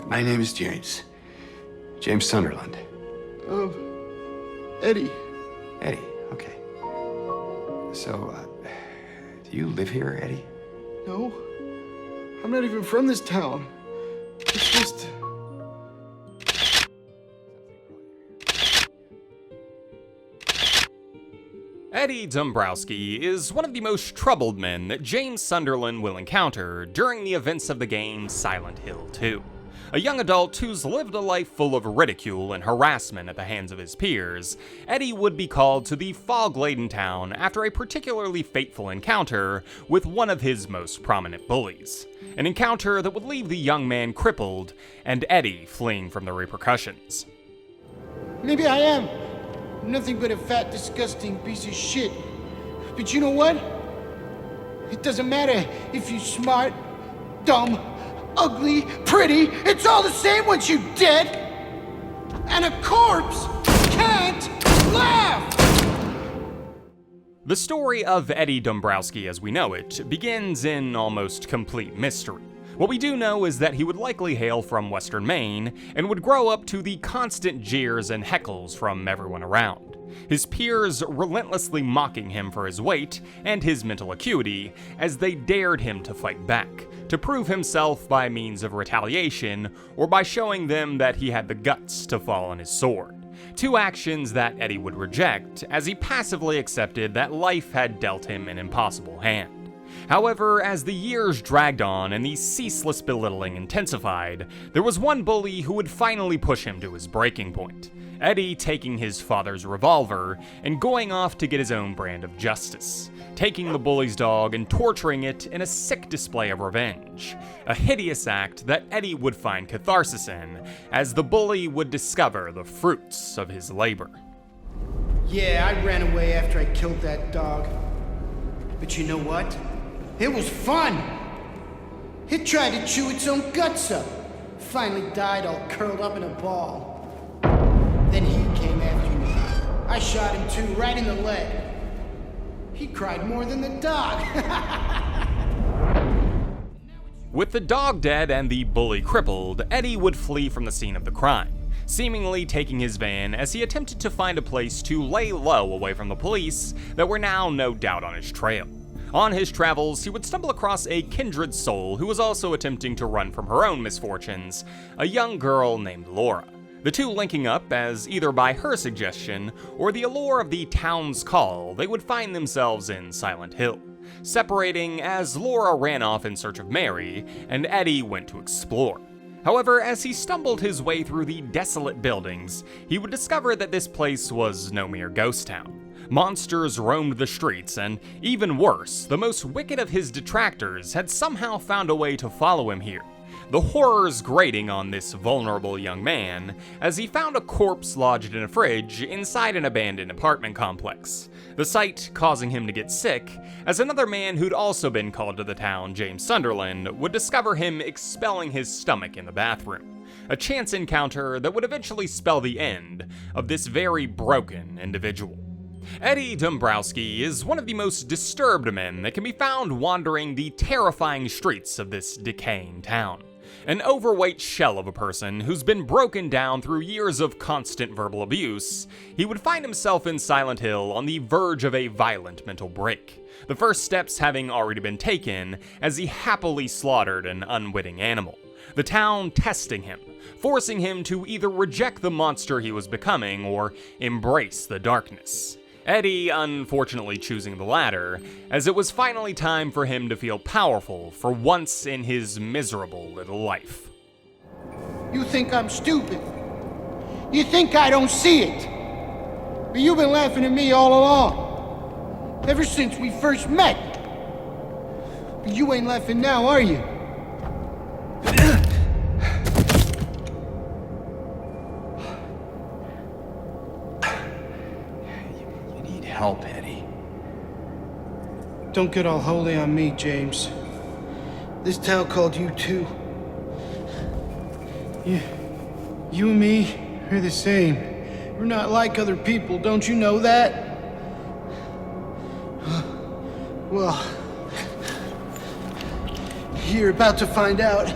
My name is James. James Sunderland. Eddie. Eddie, okay. So, do you live here, Eddie? No. I'm not even from this town. It's just... Eddie Dombrowski is one of the most troubled men that James Sunderland will encounter during the events of the game Silent Hill 2. A young adult who's lived a life full of ridicule and harassment at the hands of his peers, Eddie would be called to the fog-laden town after a particularly fateful encounter with one of his most prominent bullies. An encounter that would leave the young man crippled and Eddie fleeing from the repercussions. Maybe I am nothing but a fat, disgusting piece of shit. But you know what? It doesn't matter if you're smart, dumb, ugly, pretty. It's all the same once you're dead. And a corpse can't laugh! The story of Eddie Dombrowski as we know it begins in almost complete mystery. What we do know is that he would likely hail from Western Maine and would grow up to the constant jeers and heckles from everyone around. His peers relentlessly mocking him for his weight and his mental acuity as they dared him to fight back, to prove himself by means of retaliation or by showing them that he had the guts to fall on his sword. Two actions that Eddie would reject as he passively accepted that life had dealt him an impossible hand. However, as the years dragged on and the ceaseless belittling intensified, there was one bully who would finally push him to his breaking point. Eddie taking his father's revolver and going off to get his own brand of justice, taking the bully's dog and torturing it in a sick display of revenge. A hideous act that Eddie would find catharsis in, as the bully would discover the fruits of his labor. Yeah, I ran away after I killed that dog. But you know what? It was fun! It tried to chew its own guts up. Finally died all curled up in a ball. Then he came after me. I shot him too, right in the leg. He cried more than the dog. With the dog dead and the bully crippled, Eddie would flee from the scene of the crime, seemingly taking his van as he attempted to find a place to lay low away from the police that were now no doubt on his trail. On his travels, he would stumble across a kindred soul who was also attempting to run from her own misfortunes, a young girl named Laura. The two linking up as either by her suggestion or the allure of the town's call, they would find themselves in Silent Hill, separating as Laura ran off in search of Mary and Eddie went to explore. However, as he stumbled his way through the desolate buildings, he would discover that this place was no mere ghost town. Monsters roamed the streets, and even worse, the most wicked of his detractors had somehow found a way to follow him here. The horrors grating on this vulnerable young man as he found a corpse lodged in a fridge inside an abandoned apartment complex. The sight causing him to get sick, as another man who'd also been called to the town, James Sunderland, would discover him expelling his stomach in the bathroom. A chance encounter that would eventually spell the end of this very broken individual. Eddie Dombrowski is one of the most disturbed men that can be found wandering the terrifying streets of this decaying town. An overweight shell of a person who's been broken down through years of constant verbal abuse, he would find himself in Silent Hill on the verge of a violent mental break. The first steps having already been taken as he happily slaughtered an unwitting animal. The town testing him, forcing him to either reject the monster he was becoming or embrace the darkness. Eddie unfortunately choosing the latter, as it was finally time for him to feel powerful for once in his miserable little life. You think I'm stupid. You think I don't see it. But you've been laughing at me all along. Ever since we first met. But you ain't laughing now, are you? Help, Eddie. Don't get all holy on me, James. This town called you too. You and me are the same. We're not like other people, don't you know that? Well, you're about to find out.